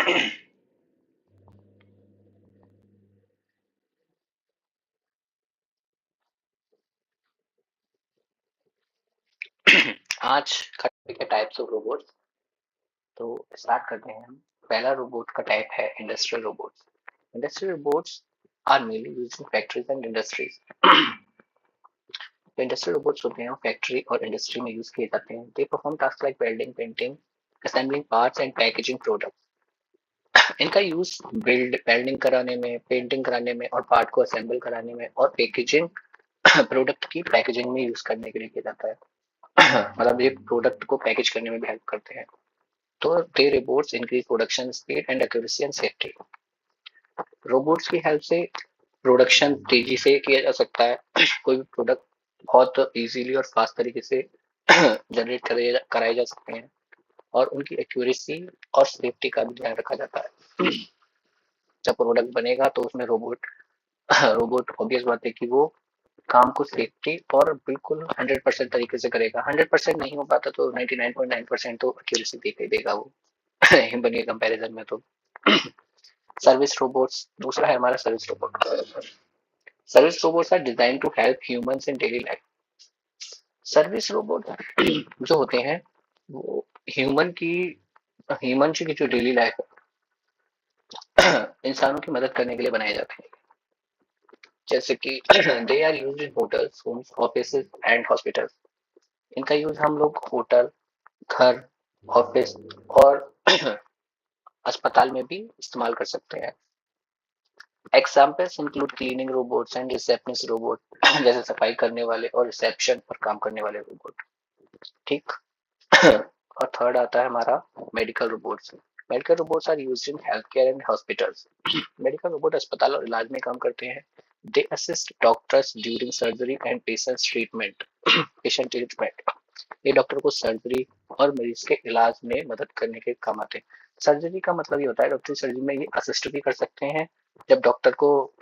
आज का टॉपिक है टाइप्स ऑफ रोबोट्स। तो स्टार्ट करते हैं हम। पहला रोबोट का टाइप है industrial robots. Industrial robots are mainly used in factories and industries. जो इंडस्ट्रियल रोबोट्स होते हैं वो फैक्ट्री और इंडस्ट्री में यूज किए जाते हैं। They perform task like welding, painting, assembling parts and packaging product. इनका यूज बिल्ड वेल्डिंग कराने में, पेंटिंग कराने में और पार्ट को असेंबल कराने में और पैकेजिंग प्रोडक्ट की पैकेजिंग में यूज करने के लिए किया जाता है। मतलब ये प्रोडक्ट को पैकेज करने में भी हेल्प करते हैं। तो they robots increase production speed and accuracy and safety. Robots की हेल्प से प्रोडक्शन तेजी से किया जा सकता है। कोई भी प्रोडक्ट बहुत इजीली और फास्ट तरीके से जनरेट कराए जा सकते हैं और उनकी एक्यूरेसी और सेफ्टी का भी ध्यान रखा जाता है। जब प्रोडक्ट बनेगा तो उसमें रोबोट रोबोट ऑब्वियस बात है कि वो काम को सेफ्टी और बिल्कुल 100% तरीके से करेगा। 100% नहीं हो पाता तो 99.9% तो एक्यूरेसी देके देगा वो। ह्यूमन के कंपैरिजन में तो। सर्विस रोबोट्स दूसरा है हमारा service robot. Service robots are design to help humans in daily life. Service robot जो होते हैं वो ह्यूमन की ह्यूमन की जो डेली लाइफ है इंसानों की मदद करने के लिए बनाए जाते हैं। जैसे कि they are used in hotels, homes, office and hospitals. इनका यूज हम लोग होटल, घर, ऑफिस और अस्पताल में भी इस्तेमाल कर सकते हैं। Examples include cleaning robots and receptionist robot. जैसे सफाई करने वाले और रिसेप्शन पर काम करने वाले रोबोट। ठीक। और थर्ड आता है हमारा medical robots. Medical robots are used in health care and hospitals. Medical robot अस्पताल और इलाज में काम करते हैं। They assist doctors during surgery and patient treatment. ये डॉक्टर को सर्जरी और मरीज के इलाज में मदद करने के काम आते हैं। सर्जरी का मतलब ये होता है डॉक्टर सर्जरी में ये असिस्ट भी कर सकते हैं। जब डॉक्टर को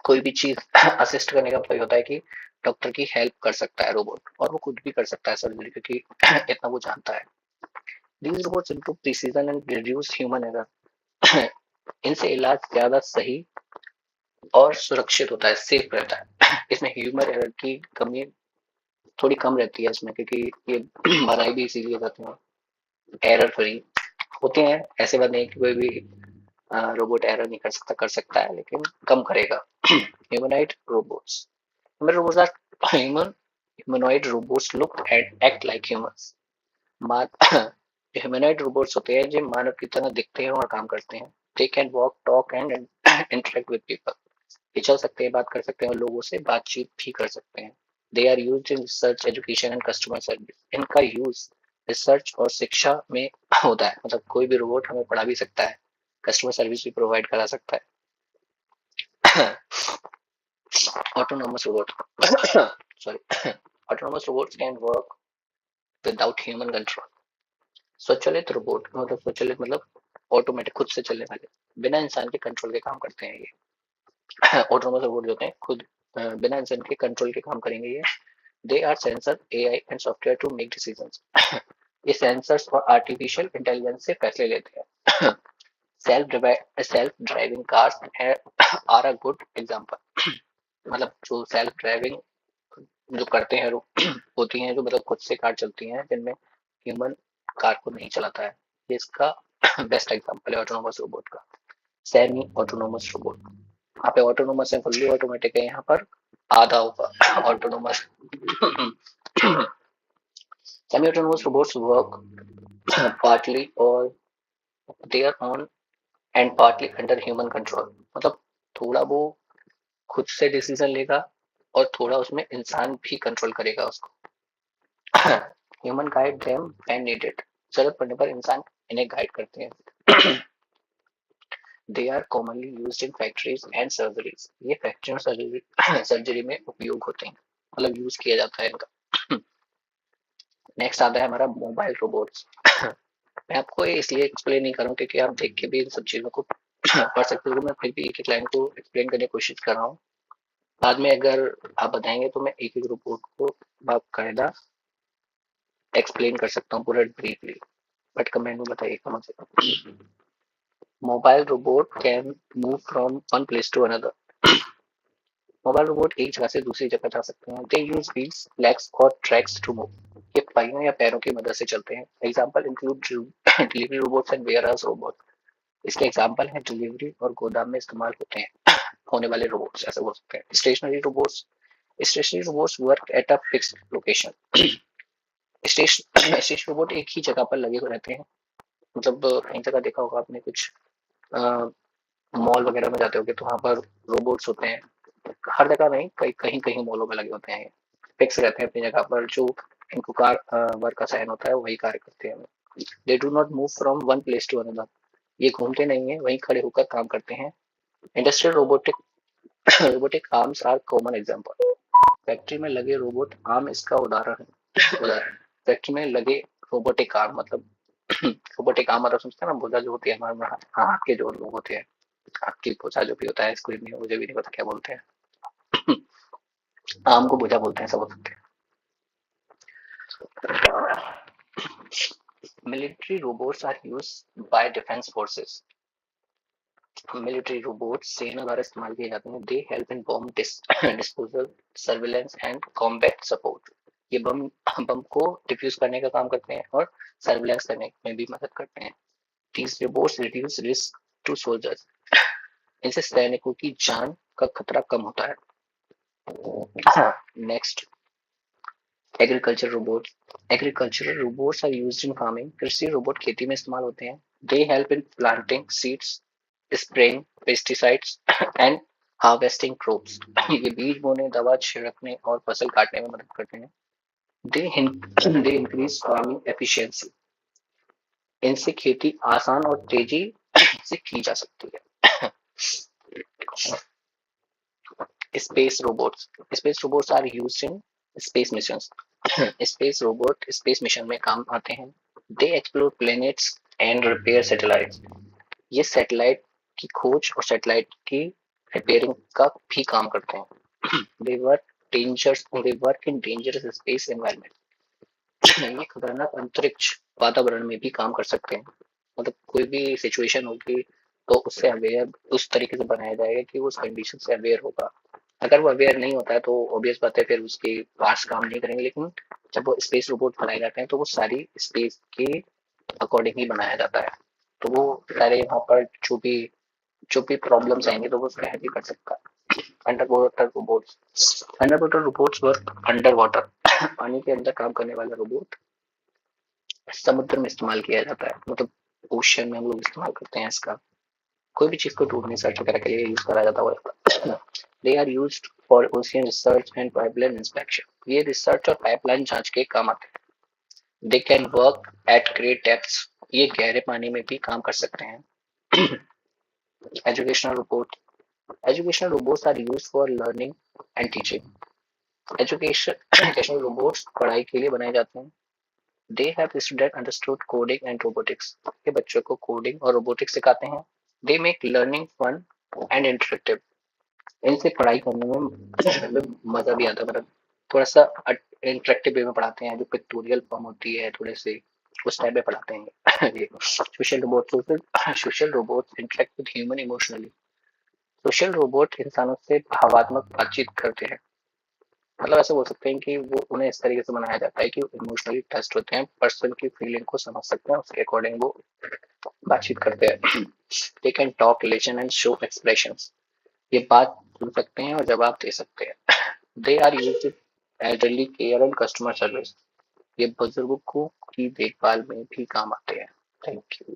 कोई भी चीज असिस्ट करने का मतलब होता है कि डॉक्टर की हेल्प कर सकता है रोबोट और वो खुद भी कर सकता है सर्जरी क्योंकि इतना वो जानता है। These robots improve precision and reduce human error. इनसे इलाज ज्यादा सही और सुरक्षित होता है, सेफ रहता है। इसमें ह्यूमन एरर की कमी थोड़ी कम रहती है इसमें क्योंकि ये बनाई भी इसीलिए जाती है एरर फ्री होते हैं। ऐसे बात नहीं कि कोई भी रोबोट एरर नहीं कर सकता है लेकिन कम करेगा। Humanoid robots. Human robots are human humanoid robots look and act like humans. मान ह्यूमनॉइड रोबोट्स होते हैं जो मानव की तरह दिखते हैं और काम करते हैं। They can walk, talk and interact with people. ये चल सकते हैं, बात कर सकते हैं और लोगों से बातचीत भी कर सकते हैं। They are used in research, education and customer service. इनका यूज रिसर्च और शिक्षा में होता है। मतलब कोई भी रोबोट हमें पढ़ा भी सकता है, कस्टमर सर्विस भी प्रोवाइड करा सकता है। Autonomous robot. Sorry. Autonomous robots can work without human control. स्वचालित रोबोट मतलब स्वचालित मतलब ऑटोमेटिक, खुद से चलने वाले, बिना इंसान के कंट्रोल के काम करते हैं ये। ऑटोनोमस रोबोट जो होते हैं खुद बिना इंसान के कंट्रोल के काम करेंगे ये। They are sensor, AI and software to make decisions. ये सेंसर्स और आर्टिफिशियल इंटेलिजेंस से फैसले लेते हैं। Self driving cars are a good example. मतलब जो सेल्फ ड्राइविंग जो करते हैं होती हैं जो मतलब खुद से कार चलती हैं जिनमें ह्यूमन कार को नहीं चलाता है। ये इसका बेस्ट एग्जांपल है ऑटोनोमस रोबोट का। Semi autonomous robot. यहाँ पे ऑटोनोमस है, फुल्ली ऑटोमेटिक है, यहाँ पर आधा होगा autonomous. Semi autonomous robots work partly और their own and partly under human control. मतलब थोड़ा वो खुद से डिसीजन लेगा और थोड़ा उसमें इंसान भी कंट्रोल करेगा उसको। Human guide them when needed. जरूरत पड़ने पर इंसान इन्हें गाइड करते हैं। They are commonly used in factories and surgeries. ये फैक्ट्री और सर्जरी में उपयोग होते हैं, मतलब यूज किया जाता है इनका। नेक्स्ट आता है हमारा मोबाइल रोबोट्स। मैं आपको ये इसलिए एक्सप्लेन नहीं कर रहा हूँ क्योंकि आप देख के भी इन सब चीजों को पढ़ सकते हो। मैं फिर भी एक एक लाइन को एक्सप्लेन करने की कोशिश कर रहा हूँ। बाद में अगर आप बताएंगे तो मैं एक एक रोबोट को बाकायदा एक्सप्लेन कर सकता हूँ पूरा ब्रीफली। बट कमेंट में बताइए कौन से। Mobile robot can move from one place to another. Mobile robot एक जगह से दूसरी जगह जा सकते हैं। दे यूज व्हील्स, लेग्स और ट्रैक्स टू मूव। ये पहियों या पैरों की मदद से चलते हैं। Example include delivery robots and warehouse robot. इसके एग्जाम्पल है डिलीवरी और गोदाम में इस्तेमाल होते हैं होने वाले रोबोट्स, ऐसे बोल सकते हैं। Stationary robots, stationary robots work at a fixed location. Station robot एक ही जगह पर लगे हुए रहते हैं। मतलब कई जगह देखा होगा आपने, कुछ मॉल वगैरह में जाते होगे तो वहाँ पर रोबोट्स होते हैं। हर जगह नहीं, कहीं कहीं कहीं मॉलों में लगे होते हैं। फिक्स रहते हैं अपनी जगह पर, जो इनको कार वर्क असाइन होता है वही कार्य करते हैं। They do not move from one place to another. ये घूमते नहीं है, वहीं खड़े होकर काम करते हैं। Industrial robotic robotic arms are common example. Factory में लगे रोबोट आर्म इसका उदाहरण है। उदाहरण, फैक्ट्री में लगे रोबोटिक आर्म मतलब रोबोटिक आर्म मतलब समझते हैं ना, भुजा जो होती है हमारे हाथ के जो लोग होते हैं, हाथ की भुजा जो भी होता है, इसको मुझे भी नहीं पता क्या बोलते हैं। आर्म को भुजा बोलते हैं, सब बोलते हैं। Military robots are use by defence forces. Military robot सेना द्वारा इस्तेमाल किए जाते हैं। They help in bomb disposal, surveillance and combat support. ये बम बम को डिफ्यूज करने का काम करते हैं और सर्विलेंस करने में भी मदद करते हैं। these robots reduce risk to soldiers। इनसे सैनिकों की जान का खतरा कम होता है। Next, agriculture robot. Agricultural robots are used in farming. कृषि रोबोट खेती में इस्तेमाल होते हैं। They help in planting seeds, spraying pesticides and harvesting crops. ये बीज बोने, दवा छिड़कने और फसल काटने में मदद करते हैं। They increase farming efficiency. इनसे खेती आसान और तेजी से की जा सकती है। Space robots. Space robots are used in space missions. Space robot space mission में काम आते हैं। They explore planets and repair satellites. ये सैटेलाइट की खोज और सैटेलाइट की रिपेयरिंग का भी काम करते हैं। They work in dangerous space environment. ये खतरनाक अंतरिक्ष वातावरण में भी काम कर सकते हैं। मतलब कोई भी सिचुएशन होगी तो उससे अवेयर उस तरीके से बनाया जाएगा कि वो उस कंडीशन से अवेयर होगा। अगर वो अवेयर नहीं होता है तो ऑब्वियस बात है फिर उसके पार्ट्स काम नहीं करेंगे। लेकिन जब वो स्पेस रोबोट बनाए जाते हैं तो वो सारी स्पेस के अकॉर्डिंग ही बनाया जाता है। तो वो सारे वहाँ पर जो भी प्रॉब्लम्स आएंगे तो वो उसका हैंडल कर सकता है। Under water robots. Under water robots work under water. पानी के अंदर काम करने वाला रोबोट समुद्र में इस्तेमाल किया जाता है। मतलब ओशन में हम लोग इस्तेमाल करते हैं इसका। कोई भी चीज को ढूंढने सर्च वगैरह के लिए यूज करा जाता है। They are used for ocean research and pipeline inspection. ये रिसर्च और पाइपलाइन जांच के काम आते हैं। They can work at great depths. ये गहरे पानी में भी काम कर सकते हैं। Educational robot. Educational robots are used for learning and teaching. Educational robots पढ़ाई के लिए बनाए जाते हैं। They have student understood coding and robotics. ये बच्चों को कोडिंग और रोबोटिक्स सिखाते हैं। दे make learning fun and interactive. इनसे पढ़ाई करने में मतलब मजा भी आता है। मतलब थोड़ा सा इंटरेक्टिव वे में पढ़ाते हैं, जो पिक्टोरियल फॉर्म होती है थोड़े से उस टाइप में पढ़ाते हैं। ये social robot interact with human emotionally. Social robot इंसानों से भावात्मक बातचीत करते हैं। मतलब ऐसे बोल सकते हैं कि वो उन्हें इस तरीके से बनाया जाता है कि वो इमोशनली टच्ड होते हैं, पर्सन की फीलिंग को समझ सकते हैं, उसके अकॉर्डिंग वो बातचीत करते हैं। They can talk, listen and show expressions. ये बात सुन सकते हैं और जवाब दे सकते हैं। They are used elderly care and customer service. ये बुजुर्गों की देखभाल में भी काम आते हैं। Thank you.